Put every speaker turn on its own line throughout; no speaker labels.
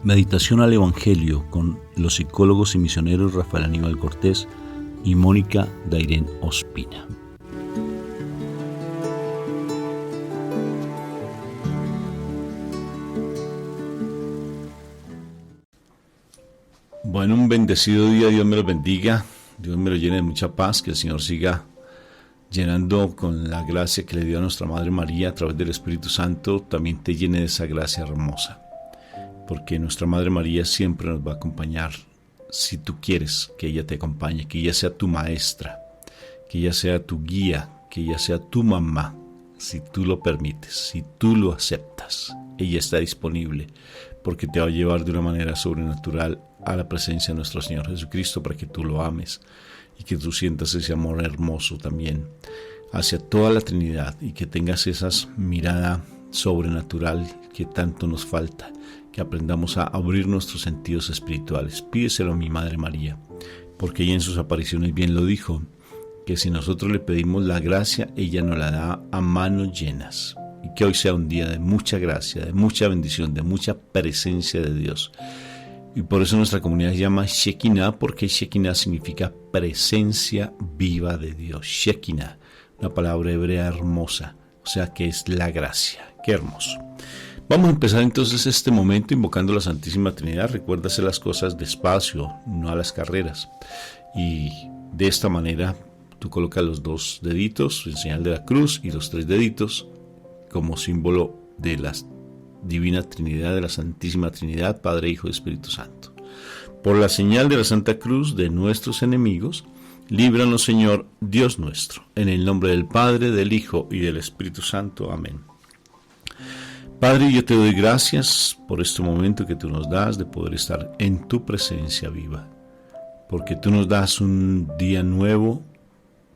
Meditación al Evangelio con los psicólogos y misioneros Rafael Aníbal Cortés y Mónica Dairén Ospina. Bueno, un bendecido día, Dios me lo bendiga, Dios me lo llene de mucha paz, que el Señor siga llenando con la gracia que le dio a nuestra Madre María a través del Espíritu Santo, también te llene de esa gracia hermosa. Porque nuestra Madre María siempre nos va a acompañar, si tú quieres que ella te acompañe, que ella sea tu maestra, que ella sea tu guía, que ella sea tu mamá, si tú lo permites, si tú lo aceptas. Ella está disponible porque te va a llevar de una manera sobrenatural a la presencia de nuestro Señor Jesucristo para que tú lo ames y que tú sientas ese amor hermoso también hacia toda la Trinidad y que tengas esa mirada sobrenatural que tanto nos falta, que aprendamos a abrir nuestros sentidos espirituales. Pídeselo a mi Madre María, porque ella en sus apariciones bien lo dijo, que si nosotros le pedimos la gracia, ella nos la da a manos llenas. Y que hoy sea un día de mucha gracia, de mucha bendición, de mucha presencia de Dios. Y por eso nuestra comunidad se llama Shekinah, porque Shekinah significa presencia viva de Dios. Shekinah, una palabra hebrea hermosa, o sea que es la gracia. Qué hermoso. Vamos a empezar entonces este momento invocando a la Santísima Trinidad. Recuerda hacer las cosas despacio, no a las carreras. Y de esta manera tú colocas los dos deditos en señal de la cruz y los tres deditos como símbolo de la Divina Trinidad, de la Santísima Trinidad, Padre, Hijo y Espíritu Santo. Por la señal de la Santa Cruz de nuestros enemigos, líbranos, Señor, Dios nuestro. En el nombre del Padre, del Hijo y del Espíritu Santo. Amén. Padre, yo te doy gracias por este momento que tú nos das de poder estar en tu presencia viva, porque tú nos das un día nuevo,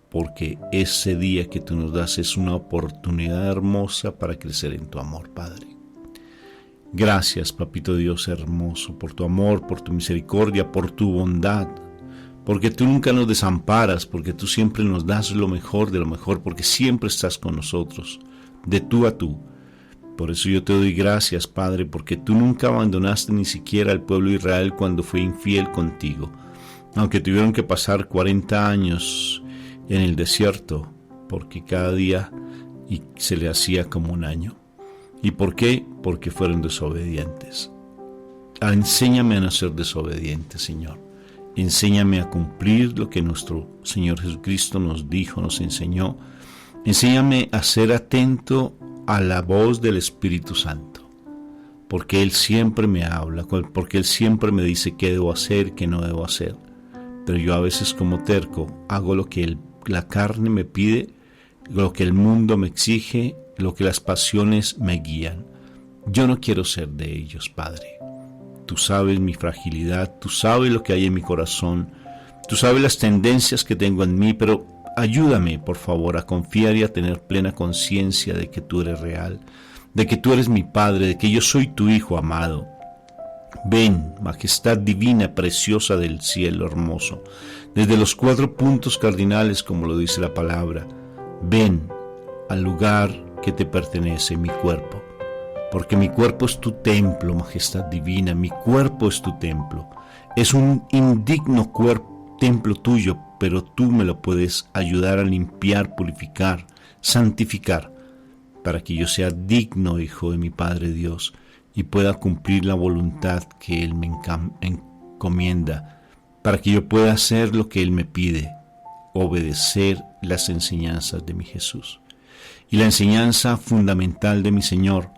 porque ese día que tú nos das es una oportunidad hermosa para crecer en tu amor, Padre. Gracias, Papito Dios hermoso, por tu amor, por tu misericordia, por tu bondad, porque tú nunca nos desamparas, porque tú siempre nos das lo mejor de lo mejor, porque siempre estás con nosotros, de tú a tú. Por eso yo te doy gracias, Padre, porque tú nunca abandonaste ni siquiera al pueblo de Israel cuando fue infiel contigo, aunque tuvieron que pasar 40 años en el desierto, porque cada día se le hacía como un año. ¿Y por qué? Porque fueron desobedientes. Enséñame a no ser desobediente, Señor. Enséñame a cumplir lo que nuestro Señor Jesucristo nos dijo, nos enseñó. Enséñame a ser atento a la voz del Espíritu Santo, porque Él siempre me habla, porque Él siempre me dice qué debo hacer, qué no debo hacer. Pero yo a veces como terco hago lo que la carne me pide, lo que el mundo me exige, lo que las pasiones me guían. Yo no quiero ser de ellos, Padre. Tú sabes mi fragilidad, tú sabes lo que hay en mi corazón, tú sabes las tendencias que tengo en mí, pero ayúdame, por favor, a confiar y a tener plena conciencia de que tú eres real, de que tú eres mi Padre, de que yo soy tu Hijo amado. Ven, majestad divina, preciosa del cielo hermoso, desde los 4 puntos cardinales, como lo dice la palabra. Ven al lugar que te pertenece, mi cuerpo, porque mi cuerpo es tu templo, majestad divina, mi cuerpo es tu templo. Es un indigno templo tuyo, pero tú me lo puedes ayudar a limpiar, purificar, santificar, para que yo sea digno hijo de mi Padre Dios y pueda cumplir la voluntad que Él me encomienda, para que yo pueda hacer lo que Él me pide, obedecer las enseñanzas de mi Jesús. Y la enseñanza fundamental de mi Señor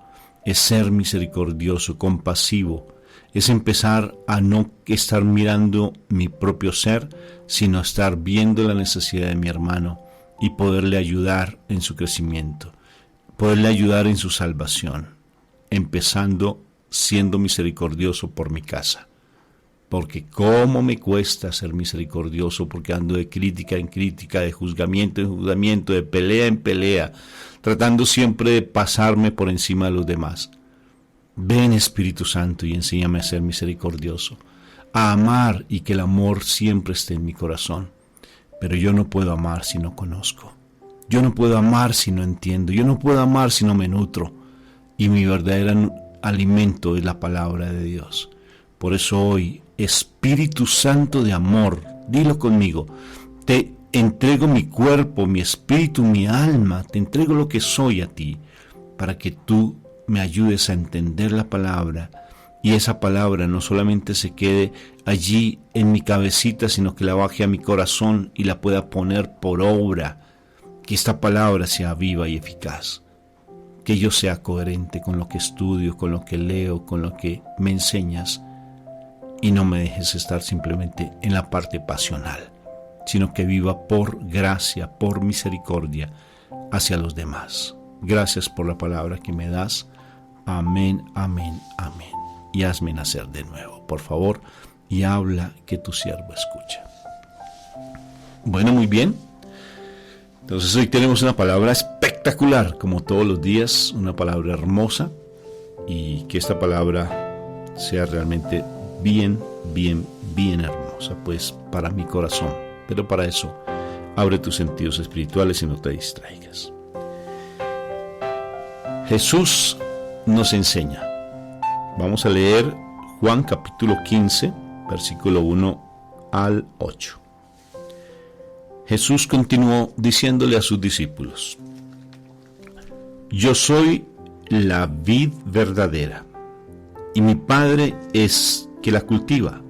es ser misericordioso, compasivo, es empezar a no estar mirando mi propio ser, sino estar viendo la necesidad de mi hermano y poderle ayudar en su crecimiento, poderle ayudar en su salvación, empezando siendo misericordioso por mi casa. Porque cómo me cuesta ser misericordioso, porque ando de crítica en crítica, de juzgamiento en juzgamiento, de pelea en pelea, tratando siempre de pasarme por encima de los demás. Ven, Espíritu Santo, y enséñame a ser misericordioso, a amar y que el amor siempre esté en mi corazón. Pero yo no puedo amar si no conozco. Yo no puedo amar si no entiendo. Yo no puedo amar si no me nutro. Y mi verdadera alimento es la palabra de Dios. Por eso hoy, Espíritu Santo de amor, dilo conmigo, te entrego mi cuerpo, mi espíritu, mi alma, te entrego lo que soy a ti, para que tú me ayudes a entender la palabra, y esa palabra no solamente se quede allí en mi cabecita, sino que la baje a mi corazón y la pueda poner por obra, que esta palabra sea viva y eficaz, que yo sea coherente con lo que estudio, con lo que leo, con lo que me enseñas, y no me dejes estar simplemente en la parte pasional, sino que viva por gracia, por misericordia hacia los demás. Gracias por la palabra que me das. Amén, amén, amén. Y hazme nacer de nuevo, por favor, y habla, que tu siervo escucha. Bueno, muy bien. Entonces hoy tenemos una palabra espectacular, como todos los días, una palabra hermosa, y que esta palabra sea realmente bien, bien, bien hermosa, pues para mi corazón. Pero para eso, abre tus sentidos espirituales y no te distraigas. Jesús nos enseña. Vamos a leer Juan capítulo 15, versículo 1 al 8. Jesús continuó diciéndole a sus discípulos: Yo soy la vid verdadera, y mi Padre es que la cultiva.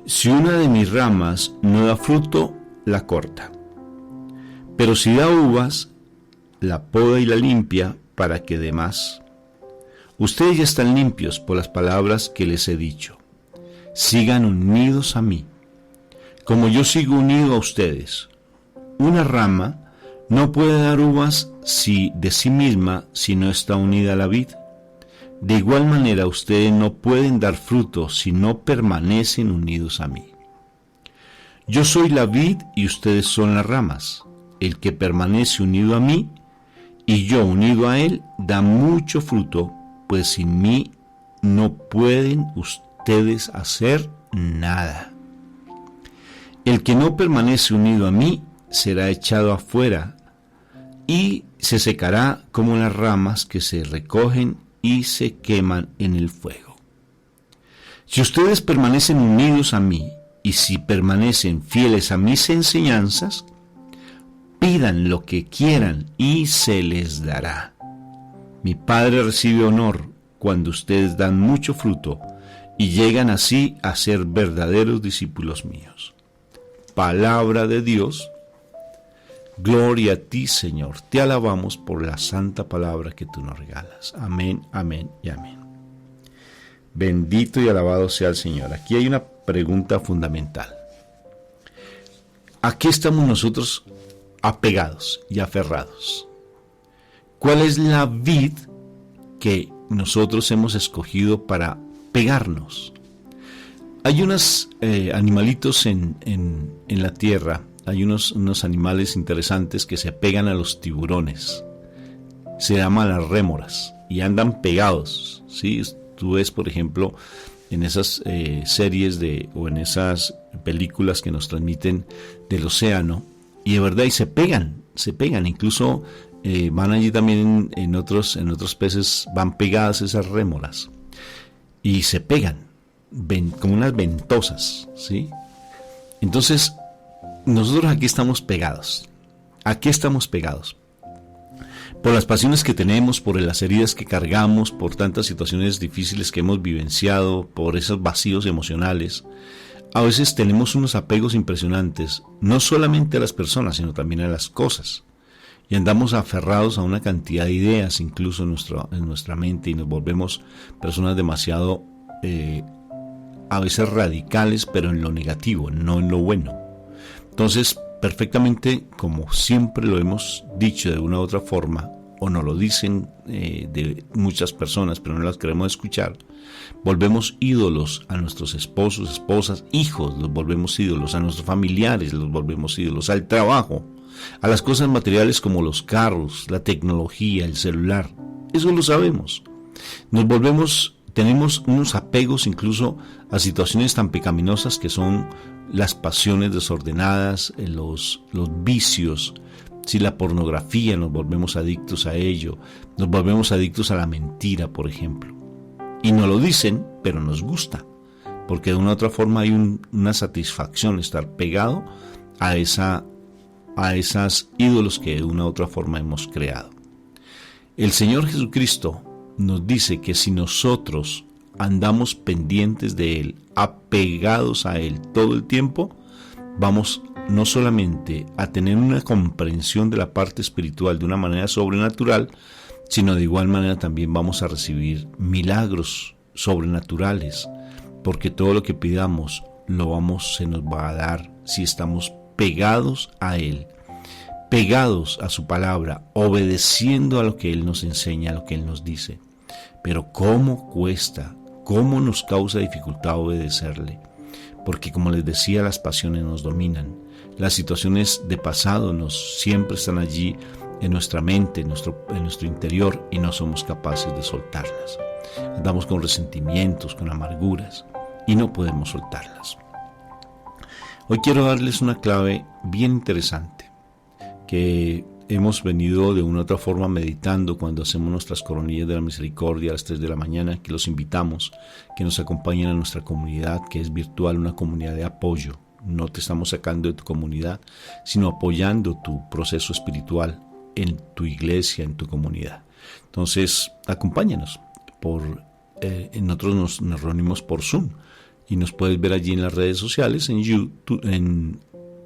Si una de mis ramas no da fruto, la corta. Pero si da uvas, la poda y la limpia para que dé más. Ustedes ya están limpios por las palabras que les he dicho. Sigan unidos a mí, como yo sigo unido a ustedes. Una rama no puede dar uvas de sí misma si no está unida a la vid. De igual manera, ustedes no pueden dar fruto si no permanecen unidos a mí. Yo soy la vid y ustedes son las ramas. El que permanece unido a mí y yo unido a él da mucho fruto, pues sin mí no pueden ustedes hacer nada. El que no permanece unido a mí será echado afuera y se secará como las ramas que se recogen y se queman en el fuego. Si ustedes permanecen unidos a mí y si permanecen fieles a mis enseñanzas, pidan lo que quieran y se les dará. Mi Padre recibe honor cuando ustedes dan mucho fruto y llegan así a ser verdaderos discípulos míos. Palabra de Dios. Gloria a ti, Señor. Te alabamos por la santa palabra que tú nos regalas. Amén, amén y amén. Bendito y alabado sea el Señor. Aquí hay una pregunta fundamental. ¿A qué estamos nosotros apegados y aferrados? ¿Cuál es la vid que nosotros hemos escogido para pegarnos? Hay unos animalitos en la tierra. Hay unos animales interesantes que se pegan a los tiburones. Se llaman las rémoras y andan pegados, ¿sí? Tú ves, por ejemplo, en esas series o en esas películas que nos transmiten del océano, y de verdad, y se pegan, incluso van allí también en otros peces, van pegadas esas rémoras y se pegan como unas ventosas, ¿sí? Entonces, nosotros aquí estamos pegados. ¿A qué estamos pegados? Por las pasiones que tenemos, por las heridas que cargamos, por tantas situaciones difíciles que hemos vivenciado, por esos vacíos emocionales. A veces tenemos unos apegos impresionantes, no solamente a las personas, sino también a las cosas. Y andamos aferrados a una cantidad de ideas, incluso en nuestra mente, y nos volvemos personas demasiado, a veces radicales, pero en lo negativo, no en lo bueno. Entonces, perfectamente, como siempre lo hemos dicho de una u otra forma, o nos lo dicen de muchas personas, pero no las queremos escuchar, volvemos ídolos a nuestros esposos, esposas, hijos, los volvemos ídolos, a nuestros familiares los volvemos ídolos, al trabajo, a las cosas materiales como los carros, la tecnología, el celular. Eso lo sabemos. Tenemos unos apegos incluso a situaciones tan pecaminosas que son las pasiones desordenadas, los vicios, Si la pornografía, nos volvemos adictos a ello, nos volvemos adictos a la mentira, por ejemplo. Y nos lo dicen, pero nos gusta, porque de una u otra forma hay una satisfacción estar pegado a esas ídolos que de una u otra forma hemos creado. El Señor Jesucristo nos dice que si nosotros andamos pendientes de Él, apegados a Él todo el tiempo, vamos no solamente a tener una comprensión de la parte espiritual de una manera sobrenatural, sino de igual manera también vamos a recibir milagros sobrenaturales, porque todo lo que pidamos se nos va a dar si estamos pegados a Él, pegados a su palabra, obedeciendo a lo que Él nos enseña, a lo que Él nos dice. Pero ¿cómo cuesta? ¿Cómo nos causa dificultad obedecerle? Porque como les decía, las pasiones nos dominan. Las situaciones de pasado siempre están allí en nuestra mente, en nuestro interior, y no somos capaces de soltarlas. Andamos con resentimientos, con amarguras, y no podemos soltarlas. Hoy quiero darles una clave bien interesante que hemos venido de una u otra forma meditando cuando hacemos nuestras coronillas de la misericordia a las 3 de la mañana, que los invitamos, que nos acompañen a nuestra comunidad, que es virtual, una comunidad de apoyo. No te estamos sacando de tu comunidad, sino apoyando tu proceso espiritual en tu iglesia, en tu comunidad. Entonces, acompáñanos. Nosotros nos reunimos por Zoom y nos puedes ver allí en las redes sociales, en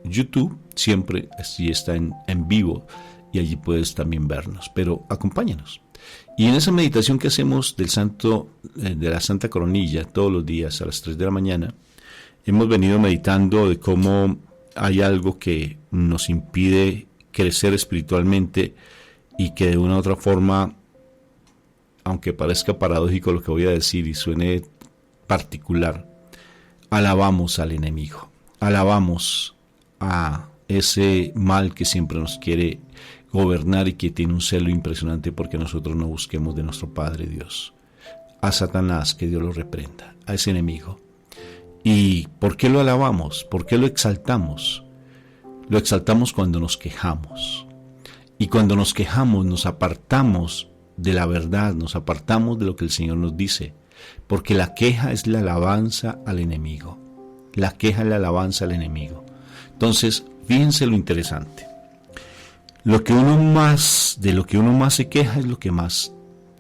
YouTube, siempre así está en vivo, y allí puedes también vernos, pero acompáñanos. Y en esa meditación que hacemos de la Santa Coronilla todos los días a las 3 de la mañana, hemos venido meditando de cómo hay algo que nos impide crecer espiritualmente y que de una u otra forma, aunque parezca paradójico lo que voy a decir y suene particular, alabamos al enemigo, alabamos a ese mal que siempre nos quiere gobernar y que tiene un celo impresionante porque nosotros no busquemos de nuestro Padre Dios. A Satanás, que Dios lo reprenda, a ese enemigo. ¿Y por qué lo alabamos? ¿Por qué lo exaltamos? Lo exaltamos cuando nos quejamos. Y cuando nos quejamos nos apartamos de la verdad, nos apartamos de lo que el Señor nos dice, porque la queja es la alabanza al enemigo. La queja es la alabanza al enemigo. Entonces, fíjense lo interesante. De lo que uno más se queja es lo que más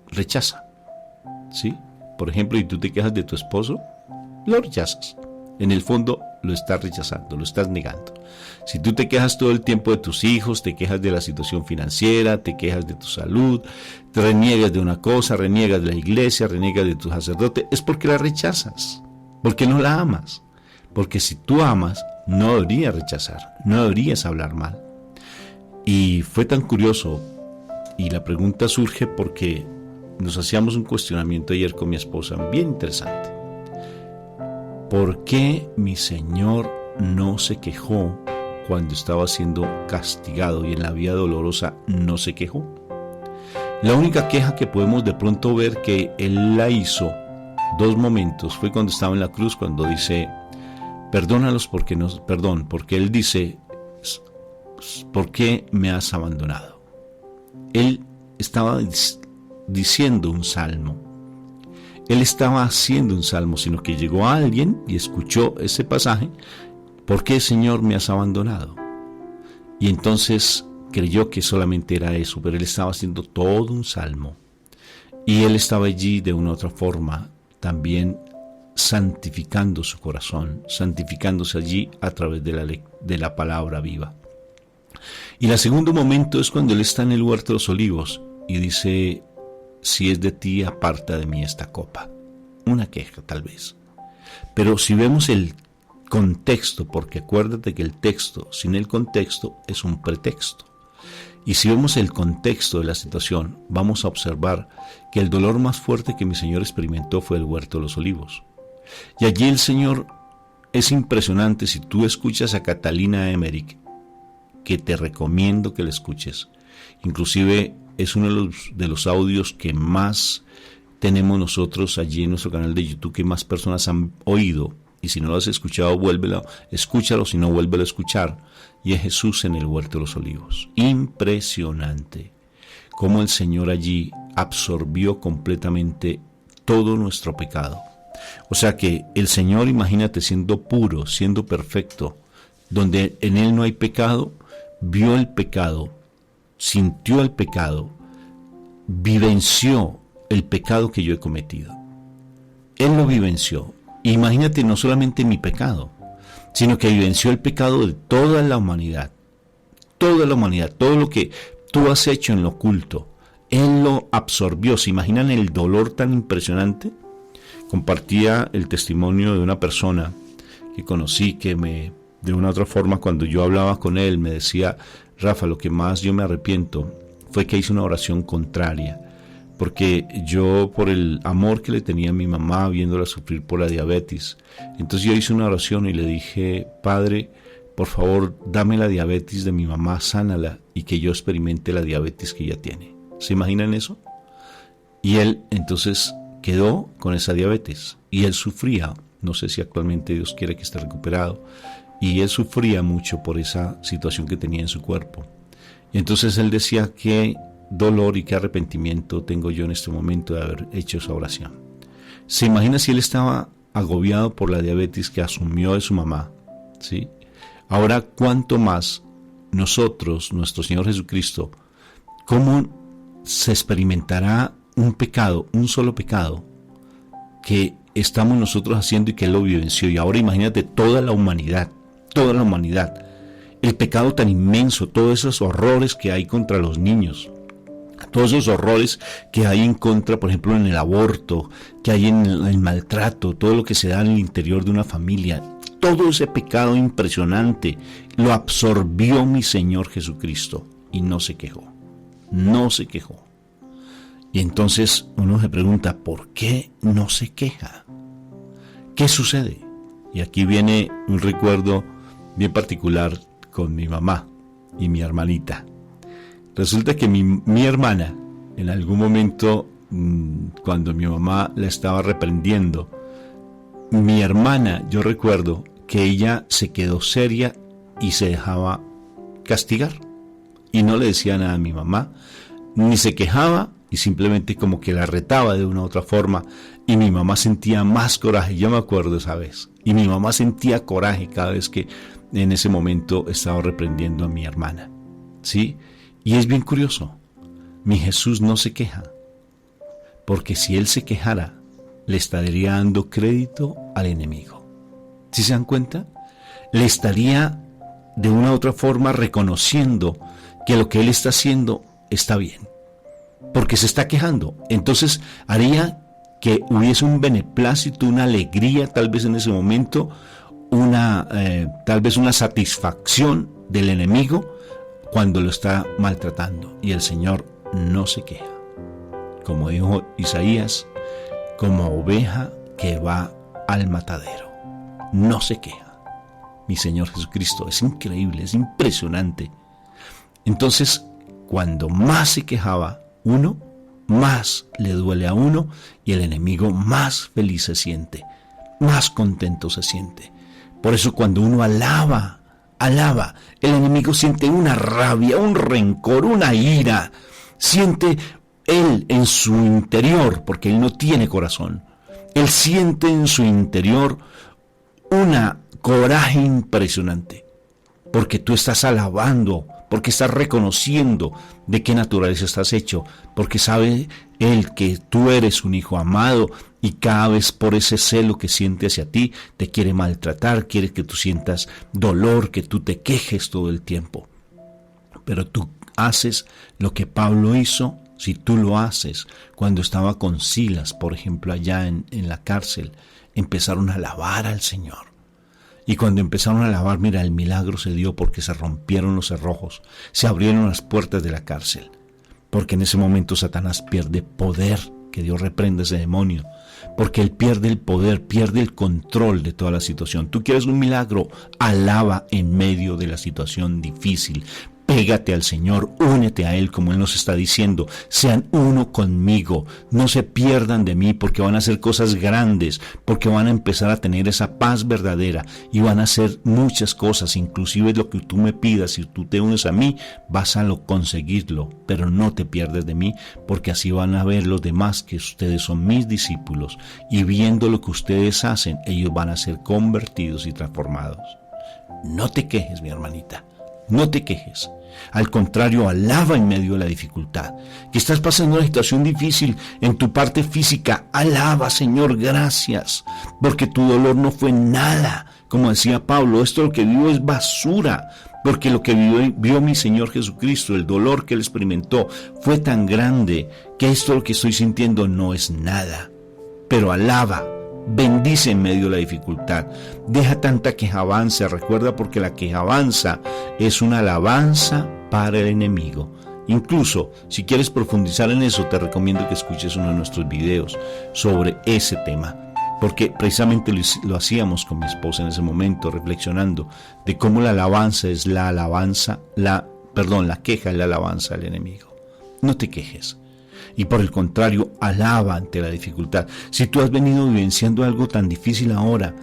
rechaza. ¿Sí? Por ejemplo, si tú te quejas de tu esposo, lo rechazas. En el fondo lo estás rechazando, lo estás negando. Si tú te quejas todo el tiempo de tus hijos, te quejas de la situación financiera, te quejas de tu salud, te reniegas de una cosa, reniegas de la iglesia, reniegas de tu sacerdote, es porque la rechazas, porque no la amas. Porque si tú amas, no deberías rechazar, no deberías hablar mal. Y fue tan curioso, y la pregunta surge porque nos hacíamos un cuestionamiento ayer con mi esposa, bien interesante. ¿Por qué mi Señor no se quejó cuando estaba siendo castigado y en la vía dolorosa no se quejó? La única queja que podemos de pronto ver que Él la hizo 2 momentos fue cuando estaba en la cruz, cuando dice, perdónalos porque Él dice, ¿por qué me has abandonado? Él estaba diciendo un salmo. Él estaba haciendo un salmo, sino que llegó a alguien y escuchó ese pasaje, ¿por qué, Señor, me has abandonado? Y entonces creyó que solamente era eso, pero él estaba haciendo todo un salmo. Y él estaba allí de una u otra forma, también santificando su corazón, santificándose allí a través de la palabra viva. Y el segundo momento es cuando él está en el huerto de los olivos y dice, si es de ti, aparta de mí esta copa. Una queja tal vez. Pero si vemos el contexto, porque acuérdate que el texto sin el contexto es un pretexto. Y si vemos el contexto de la situación, vamos a observar que el dolor más fuerte que mi Señor experimentó fue el huerto de los olivos. Y allí el Señor es impresionante. Si tú escuchas a Catalina Emmerich, que te recomiendo que la escuches, inclusive es uno de los audios que más tenemos nosotros allí en nuestro canal de YouTube, que más personas han oído, y si no lo has escuchado, vuélvelo, escúchalo, si no, vuélvelo a escuchar, y es Jesús en el huerto de los olivos. Impresionante cómo el Señor allí absorbió completamente todo nuestro pecado. O sea que el Señor, imagínate, siendo puro, siendo perfecto, donde en Él no hay pecado, vio el pecado, sintió el pecado, vivenció el pecado que yo he cometido. Él lo vivenció. Imagínate, no solamente mi pecado, sino que vivenció el pecado de toda la humanidad. Toda la humanidad, todo lo que tú has hecho en lo oculto, Él lo absorbió. ¿Se imaginan el dolor tan impresionante? Compartía el testimonio de una persona que conocí que de una u otra forma, cuando yo hablaba con él, me decía: Rafa, lo que más yo me arrepiento fue que hice una oración contraria, porque yo, por el amor que le tenía a mi mamá viéndola sufrir por la diabetes, entonces yo hice una oración y le dije: Padre, por favor, dame la diabetes de mi mamá, sánala, y que yo experimente la diabetes que ella tiene. ¿Se imaginan eso? Y él entonces quedó con esa diabetes, y él sufría, no sé si actualmente Dios quiere que esté recuperado, y él sufría mucho por esa situación que tenía en su cuerpo. Y entonces él decía: qué dolor y qué arrepentimiento tengo yo en este momento de haber hecho esa oración. ¿Se imagina si él estaba agobiado por la diabetes que asumió de su mamá? ¿Sí? Ahora, ¿cuánto más nosotros, nuestro Señor Jesucristo, cómo se experimentará un pecado, un solo pecado, que estamos nosotros haciendo y que Él lo vivenció? Y ahora imagínate toda la humanidad, el pecado tan inmenso, todos esos horrores que hay contra los niños, todos esos horrores que hay en contra, por ejemplo, en el aborto, que hay en el maltrato, todo lo que se da en el interior de una familia, todo ese pecado impresionante lo absorbió mi Señor Jesucristo y no se quejó. Y entonces uno se pregunta: ¿por qué no se queja? ¿Qué sucede? Y aquí viene un recuerdo bien particular con mi mamá y mi hermanita. Resulta que mi hermana, en algún momento, cuando mi mamá la estaba reprendiendo, mi hermana, yo recuerdo que ella se quedó seria y se dejaba castigar. Y no le decía nada a mi mamá, ni se quejaba, y simplemente como que la retaba de una u otra forma. Y mi mamá sentía más coraje, yo me acuerdo esa vez. Y mi mamá sentía coraje cada vez que en ese momento estaba reprendiendo a mi hermana. ¿Sí? Y es bien curioso, mi Jesús no se queja, porque si Él se quejara, le estaría dando crédito al enemigo. ¿Sí se dan cuenta? Le estaría de una u otra forma reconociendo que lo que Él está haciendo está bien, porque se está quejando. Entonces haría que hubiese un beneplácito, una alegría tal vez en ese momento, tal vez una satisfacción del enemigo cuando lo está maltratando, y el Señor no se queja. Como dijo Isaías, como oveja que va al matadero, no se queja. Mi Señor Jesucristo es increíble, es impresionante. Entonces, cuando más se quejaba uno, más le duele a uno, y el enemigo más feliz se siente, más contento se siente. Por eso cuando uno alaba, el enemigo siente una rabia, un rencor, una ira. Siente él en su interior, porque él no tiene corazón. Él siente en su interior una coraje impresionante, porque tú estás alabando, porque estás reconociendo de qué naturaleza estás hecho, porque sabe Él que tú eres un hijo amado, y cada vez por ese celo que siente hacia ti, te quiere maltratar, quiere que tú sientas dolor, que tú te quejes todo el tiempo. Pero tú haces lo que Pablo hizo, si tú lo haces, cuando estaba con Silas, por ejemplo, allá en la cárcel, empezaron a alabar al Señor. Y cuando empezaron a alabar, mira, el milagro se dio porque se rompieron los cerrojos, se abrieron las puertas de la cárcel, porque en ese momento Satanás pierde poder, que Dios reprenda ese demonio, porque él pierde el poder, pierde el control de toda la situación. Tú quieres un milagro, alaba en medio de la situación difícil, Pégate al Señor, únete a Él como Él nos está diciendo. Sean uno conmigo, no se pierdan de mí porque van a hacer cosas grandes, porque van a empezar a tener esa paz verdadera y van a hacer muchas cosas, inclusive lo que tú me pidas. Si tú te unes a mí, vas a conseguirlo, pero no te pierdes de mí porque así van a ver los demás que ustedes son mis discípulos y viendo lo que ustedes hacen, ellos van a ser convertidos y transformados. No te quejes, mi hermanita, no te quejes. Al contrario, alaba en medio de la dificultad. Que estás pasando una situación difícil en tu parte física, alaba, Señor, gracias, porque tu dolor no fue nada. Como decía Pablo, esto lo que vivo es basura, porque lo que vio mi Señor Jesucristo, el dolor que Él experimentó, fue tan grande que esto lo que estoy sintiendo no es nada. Pero alaba, bendice en medio de la dificultad. Deja tanta quejabanza, recuerda, porque la quejabanza es una alabanza para el enemigo. Incluso, si quieres profundizar en eso, te recomiendo que escuches uno de nuestros videos sobre ese tema, porque precisamente lo hacíamos con mi esposa en ese momento, reflexionando de cómo la alabanza es la queja es la alabanza al enemigo. No te quejes. Y por el contrario, alaba ante la dificultad. Si tú has venido vivenciando algo tan difícil ahora,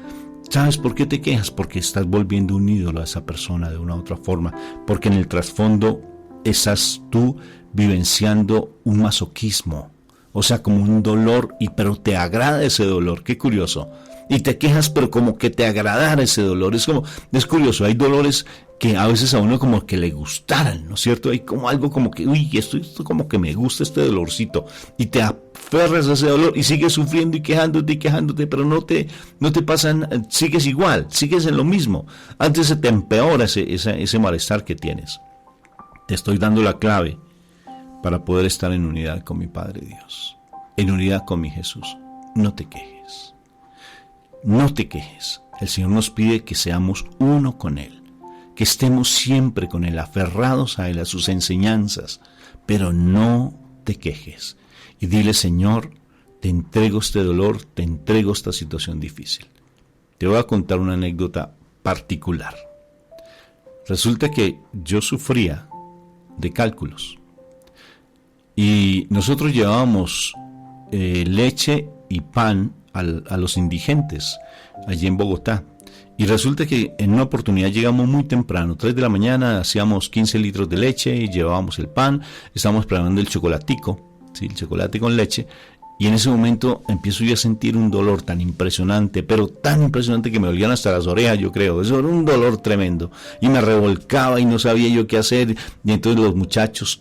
¿sabes por qué te quejas? Porque estás volviendo un ídolo a esa persona de una u otra forma. Porque en el trasfondo estás tú vivenciando un masoquismo. O sea, como un dolor, pero te agrada ese dolor. Qué curioso. Y te quejas, pero como que te agradara ese dolor. Es curioso, hay dolores que a veces a uno como que le gustaran, ¿no es cierto? Hay como algo como que, esto como que me gusta este dolorcito. Y te aferras a ese dolor y sigues sufriendo y quejándote, pero no te pasan, sigues igual, sigues en lo mismo. Antes se te empeora ese malestar que tienes. Te estoy dando la clave para poder estar en unidad con mi Padre Dios, en unidad con mi Jesús. No te quejes. No te quejes. El Señor nos pide que seamos uno con Él, que estemos siempre con Él, aferrados a Él, a sus enseñanzas, pero no te quejes. Y dile, Señor, te entrego este dolor, te entrego esta situación difícil. Te voy a contar una anécdota particular. Resulta que yo sufría de cálculos y nosotros llevábamos leche y pan a los indigentes allí en Bogotá. Y resulta que en una oportunidad llegamos muy temprano, 3 de la mañana, hacíamos 15 litros de leche y llevábamos el pan, estábamos preparando el chocolatico, ¿sí? El chocolate con leche, y en ese momento empiezo yo a sentir un dolor tan impresionante, pero tan impresionante que me dolían hasta las orejas, yo creo. Eso era un dolor tremendo, y me revolcaba y no sabía yo qué hacer, y entonces los muchachos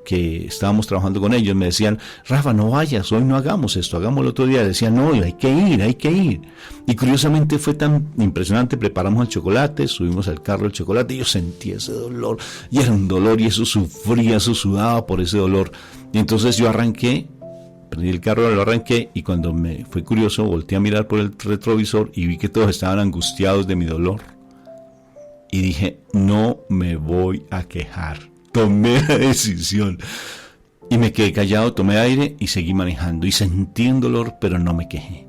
que estábamos trabajando con ellos me decían, Rafa, no vayas, hoy no hagamos esto, hagámoslo otro día. Decían, no, hay que ir. Y curiosamente fue tan impresionante, preparamos el chocolate, subimos al carro el chocolate y yo sentía ese dolor, y era un dolor, y eso sufría, eso sudaba por ese dolor. Y entonces yo arranqué, prendí el carro, lo arranqué, y cuando me fue curioso, volteé a mirar por el retrovisor y vi que todos estaban angustiados de mi dolor. Y dije, no me voy a quejar. Tomé la decisión y me quedé callado, tomé aire y seguí manejando y sentí un dolor, pero no me quejé.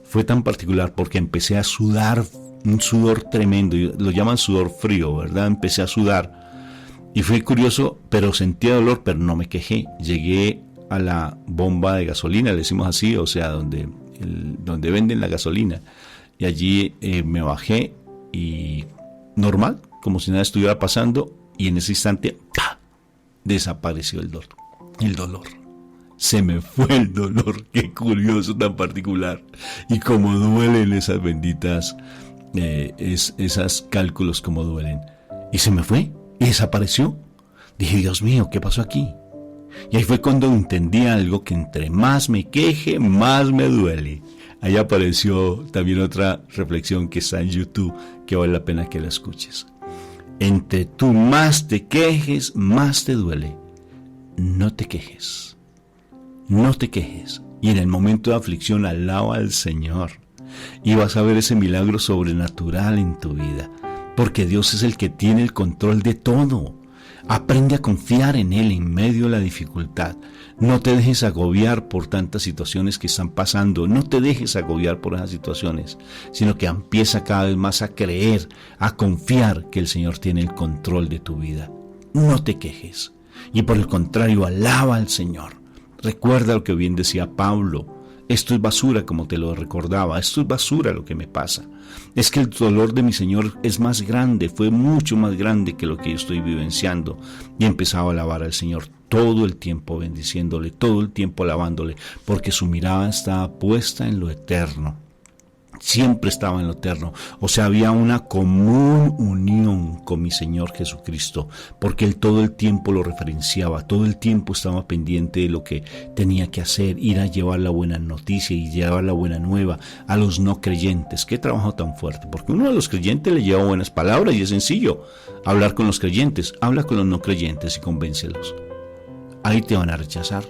Fue tan particular porque empecé a sudar, un sudor tremendo, lo llaman sudor frío, ¿verdad? Empecé a sudar y fue curioso, pero sentía dolor, pero no me quejé. Llegué a la bomba de gasolina, le decimos así, o sea, donde venden la gasolina, y allí me bajé y normal, como si nada estuviera pasando. Y en ese instante, ¡pah!, desapareció el dolor. Se me fue el dolor. Qué curioso, tan particular. Y como duelen esas benditas, esas cálculos, como duelen. Y se me fue, y desapareció. Dije, Dios mío, ¿qué pasó aquí? Y ahí fue cuando entendí algo, que entre más me queje, más me duele. Ahí apareció también otra reflexión que está en YouTube, que vale la pena que la escuches. Entre tú más te quejes, más te duele. No te quejes. No te quejes. Y en el momento de aflicción, alaba al Señor. Y vas a ver ese milagro sobrenatural en tu vida. Porque Dios es el que tiene el control de todo. Aprende a confiar en Él en medio de la dificultad. No te dejes agobiar por tantas situaciones que están pasando. No te dejes agobiar por esas situaciones, sino que empieza cada vez más a creer, a confiar que el Señor tiene el control de tu vida. no te quejes. Y por el contrario, alaba al Señor. Recuerda lo que bien decía Pablo. Esto es basura, como te lo recordaba. Esto es basura lo que me pasa. Es que el dolor de mi Señor es más grande, fue mucho más grande que lo que yo estoy vivenciando. Y empezaba a alabar al Señor todo el tiempo, bendiciéndole, todo el tiempo alabándole, porque su mirada estaba puesta en lo eterno. Siempre estaba en lo eterno, o sea, había una común unión con mi Señor Jesucristo, porque Él todo el tiempo lo referenciaba, todo el tiempo estaba pendiente de lo que tenía que hacer, ir a llevar la buena noticia y llevar la buena nueva a los no creyentes. Qué trabajo tan fuerte, porque uno de los creyentes le lleva buenas palabras y es sencillo hablar con los creyentes. Habla con los no creyentes y convéncelos. Ahí te van a rechazar.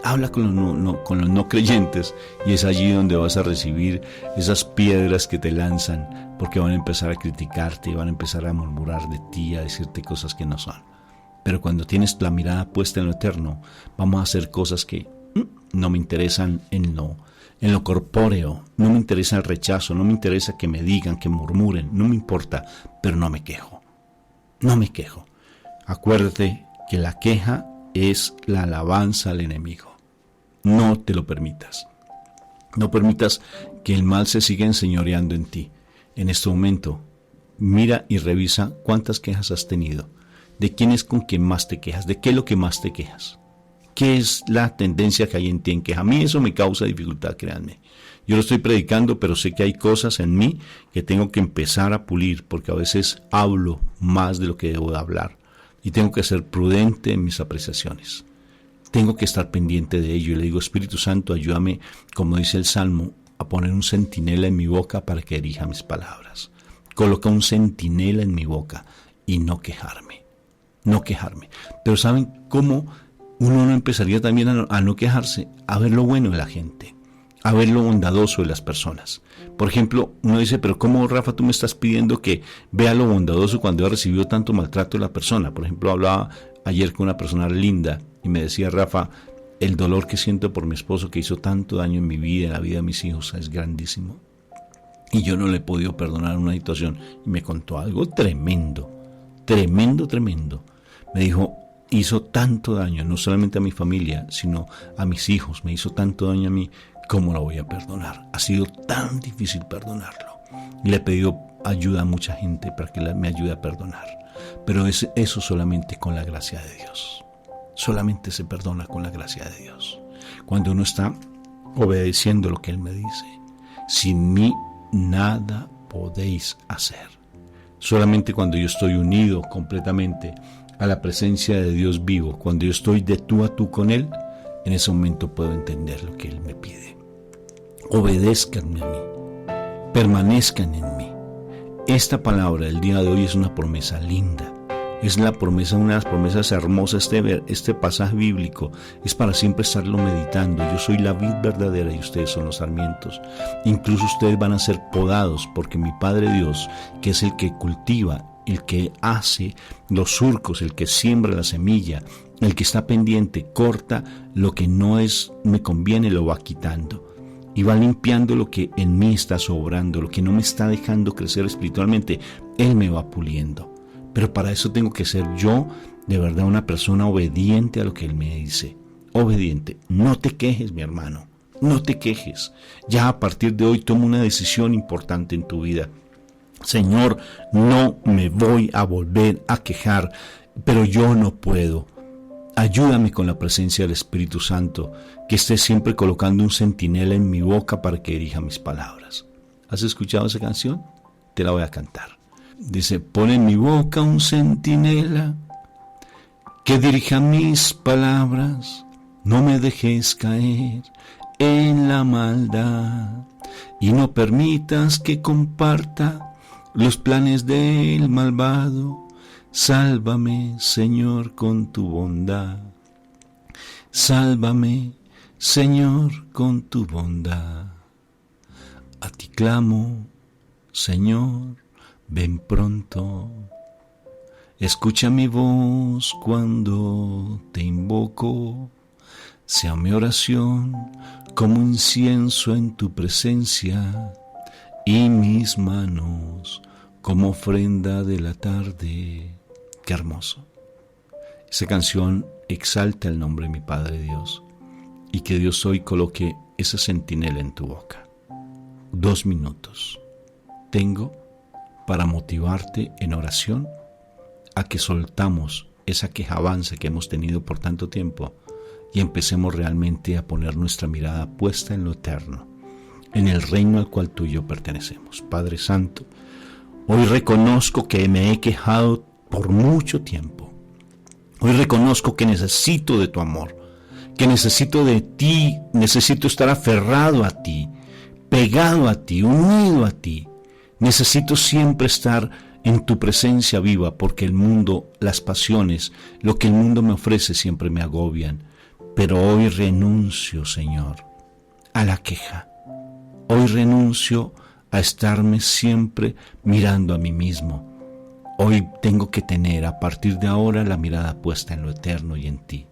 Habla con los no creyentes y es allí donde vas a recibir esas piedras que te lanzan, porque van a empezar a criticarte, van a empezar a murmurar de ti, a decirte cosas que no son. Pero cuando tienes la mirada puesta en lo eterno, vamos a hacer cosas que no me interesan en lo corpóreo, no me interesa el rechazo, no me interesa que me digan, que murmuren, no me importa, pero no me quejo. No me quejo. Acuérdate que la queja es la alabanza al enemigo. No te lo permitas. No permitas que el mal se siga enseñoreando en ti. En este momento, mira y revisa cuántas quejas has tenido. ¿De quién es con quien más te quejas? ¿De qué es lo que más te quejas? ¿Qué es la tendencia que hay en ti en queja? A mí eso me causa dificultad, créanme. Yo lo estoy predicando, pero sé que hay cosas en mí que tengo que empezar a pulir, porque a veces hablo más de lo que debo de hablar. Y tengo que ser prudente en mis apreciaciones. Tengo que estar pendiente de ello. Y le digo, Espíritu Santo, ayúdame, como dice el Salmo, a poner un centinela en mi boca para que dirija mis palabras. Coloca un centinela en mi boca y no quejarme. No quejarme. Pero ¿saben cómo uno no empezaría también a no quejarse? A ver lo bueno de la gente. A ver lo bondadoso de las personas. Por ejemplo, uno dice, pero ¿cómo, Rafa, tú me estás pidiendo que vea lo bondadoso cuando he recibido tanto maltrato de la persona? Por ejemplo, hablaba ayer con una persona linda y me decía, Rafa, el dolor que siento por mi esposo que hizo tanto daño en mi vida, en la vida de mis hijos, es grandísimo. Y yo no le he podido perdonar una situación. Y me contó algo tremendo, tremendo. Me dijo, hizo tanto daño, no solamente a mi familia, sino a mis hijos. Me hizo tanto daño a mí. ¿Cómo lo voy a perdonar? Ha sido tan difícil perdonarlo. Y le he pedido ayuda a mucha gente para que me ayude a perdonar. Pero eso solamente con la gracia de Dios. Solamente se perdona con la gracia de Dios. Cuando uno está obedeciendo lo que Él me dice. Sin mí nada podéis hacer. Solamente cuando yo estoy unido completamente a la presencia de Dios vivo, cuando yo estoy de tú a tú con Él, en ese momento puedo entender lo que Él me pide. Obedézcanme a mí, permanezcan en mí. Esta palabra del día de hoy es una promesa linda, es la promesa, una de las promesas hermosas. Este pasaje bíblico es para siempre estarlo meditando. Yo soy la vid verdadera y ustedes son los sarmientos. Incluso ustedes van a ser podados, porque mi Padre Dios, que es el que cultiva, el que hace los surcos, el que siembra la semilla, el que está pendiente, corta lo que no me conviene, lo va quitando. Y va limpiando lo que en mí está sobrando, lo que no me está dejando crecer espiritualmente. Él me va puliendo. Pero para eso tengo que ser yo, de verdad, una persona obediente a lo que Él me dice. Obediente. No te quejes, mi hermano. No te quejes. Ya a partir de hoy toma una decisión importante en tu vida. Señor, no me voy a volver a quejar, pero yo no puedo. Ayúdame con la presencia del Espíritu Santo, que esté siempre colocando un centinela en mi boca para que dirija mis palabras. ¿Has escuchado esa canción? Te la voy a cantar. Dice, pon en mi boca un centinela que dirija mis palabras. No me dejes caer en la maldad y no permitas que comparta los planes del malvado. Sálvame, Señor, con tu bondad. Sálvame, Señor, con tu bondad. A ti clamo, Señor, ven pronto. Escucha mi voz cuando te invoco. Sea mi oración como incienso en tu presencia y mis manos como ofrenda de la tarde. Qué hermoso, Esa canción exalta el nombre de mi Padre Dios, y que Dios hoy coloque esa centinela en tu boca. 2 minutos tengo para motivarte en oración a que soltamos esa quejabanza que hemos tenido por tanto tiempo y empecemos realmente a poner nuestra mirada puesta en lo eterno, en el reino al cual tú y yo pertenecemos. Padre Santo, hoy reconozco que me he quejado por mucho tiempo. Hoy reconozco que necesito de tu amor, que necesito de ti, necesito estar aferrado a ti, pegado a ti, unido a ti. Necesito siempre estar en tu presencia viva, porque el mundo, las pasiones, lo que el mundo me ofrece siempre me agobian. Pero hoy renuncio, Señor, a la queja. Hoy renuncio a estarme siempre mirando a mí mismo. Hoy tengo que tener a partir de ahora la mirada puesta en lo eterno y en ti.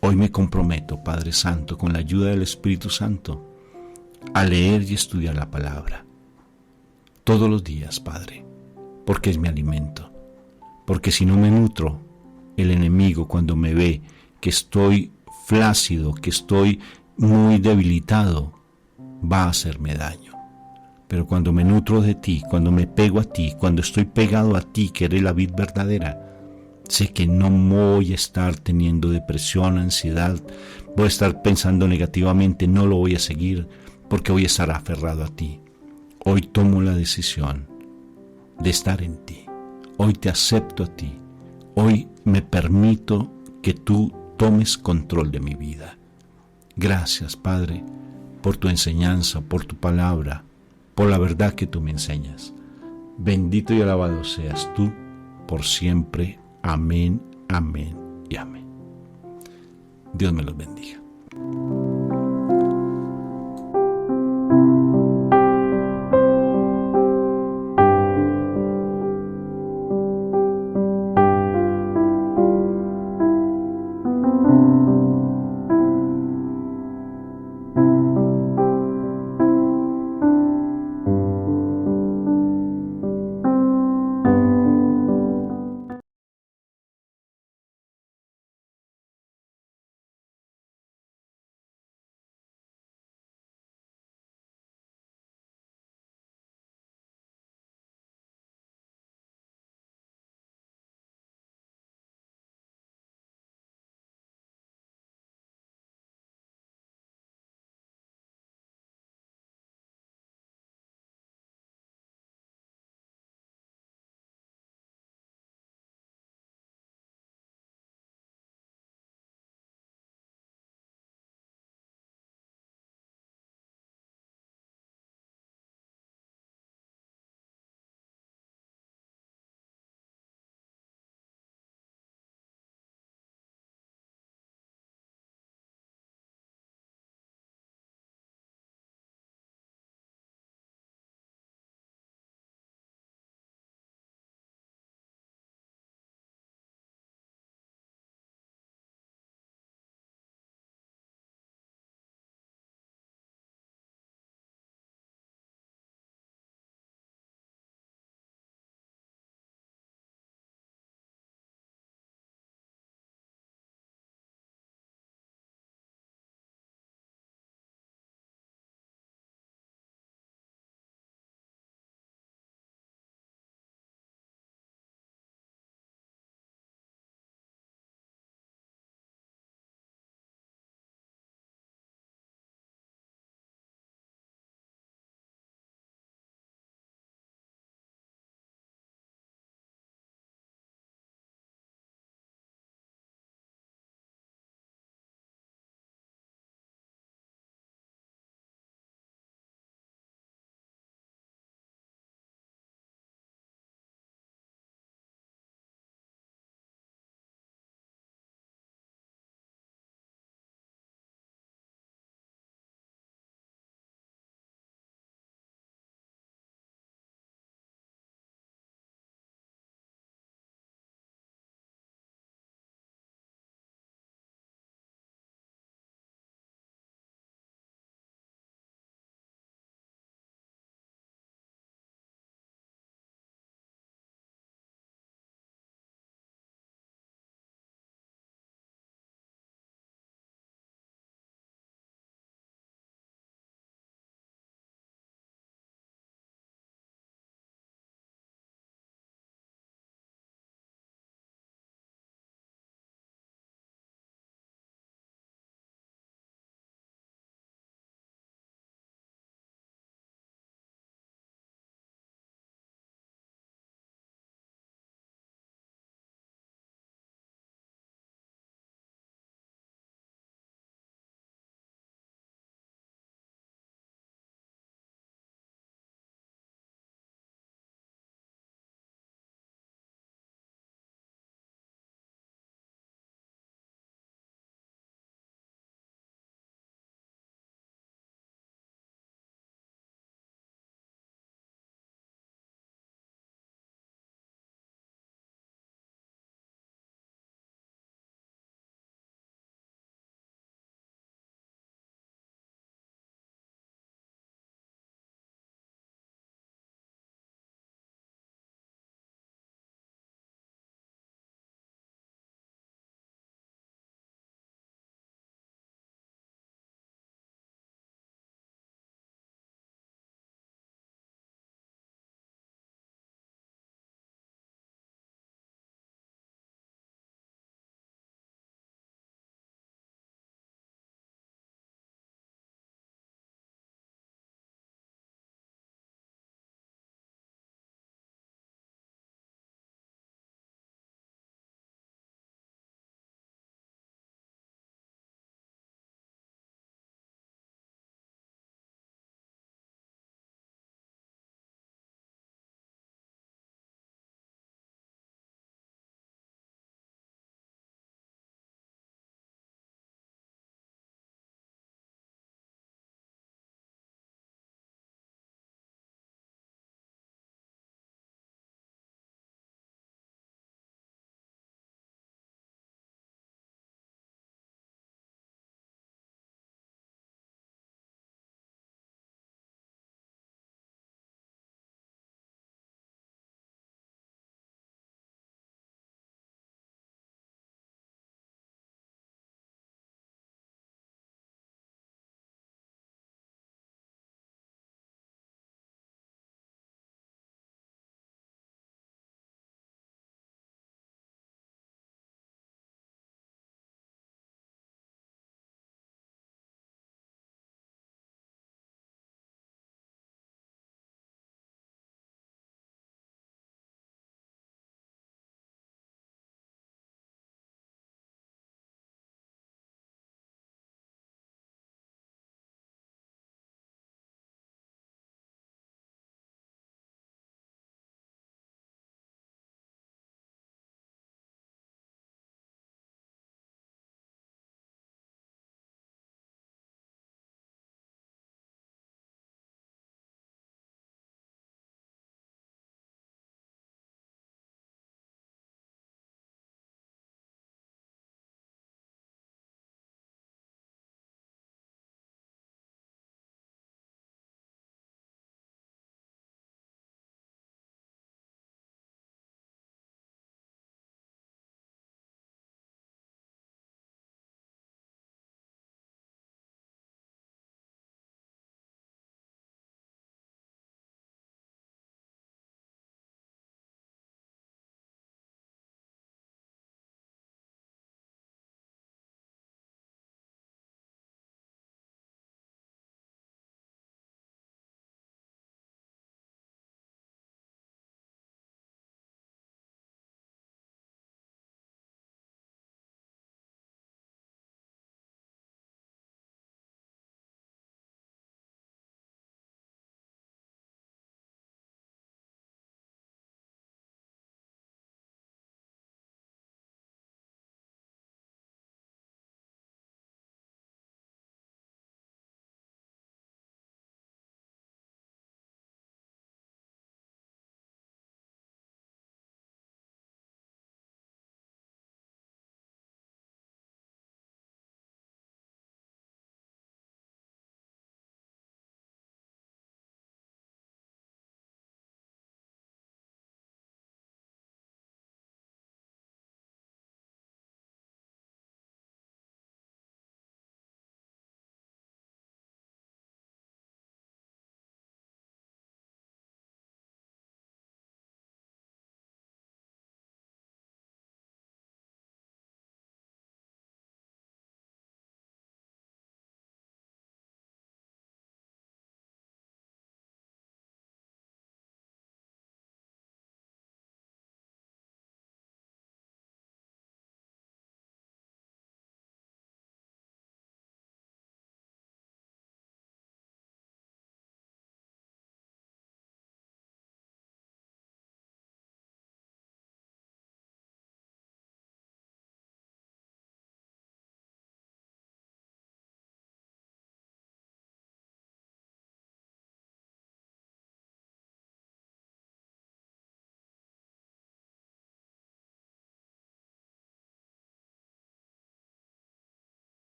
Hoy me comprometo, Padre Santo, con la ayuda del Espíritu Santo, a leer y estudiar la palabra. Todos los días, Padre, porque es mi alimento. Porque si no me nutro, el enemigo cuando me ve que estoy flácido, que estoy muy debilitado, va a hacerme daño. Pero cuando me nutro de ti, cuando me pego a ti, cuando estoy pegado a ti, que eres la vid verdadera, sé que no voy a estar teniendo depresión, ansiedad, voy a estar pensando negativamente, no lo voy a seguir, porque voy a estar aferrado a ti. Hoy tomo la decisión de estar en ti. Hoy te acepto a ti. Hoy me permito que tú tomes control de mi vida. Gracias, Padre, por tu enseñanza, por tu palabra, por la verdad que tú me enseñas. Bendito y alabado seas tú por siempre. Amén, amén y amén. Dios me los bendiga.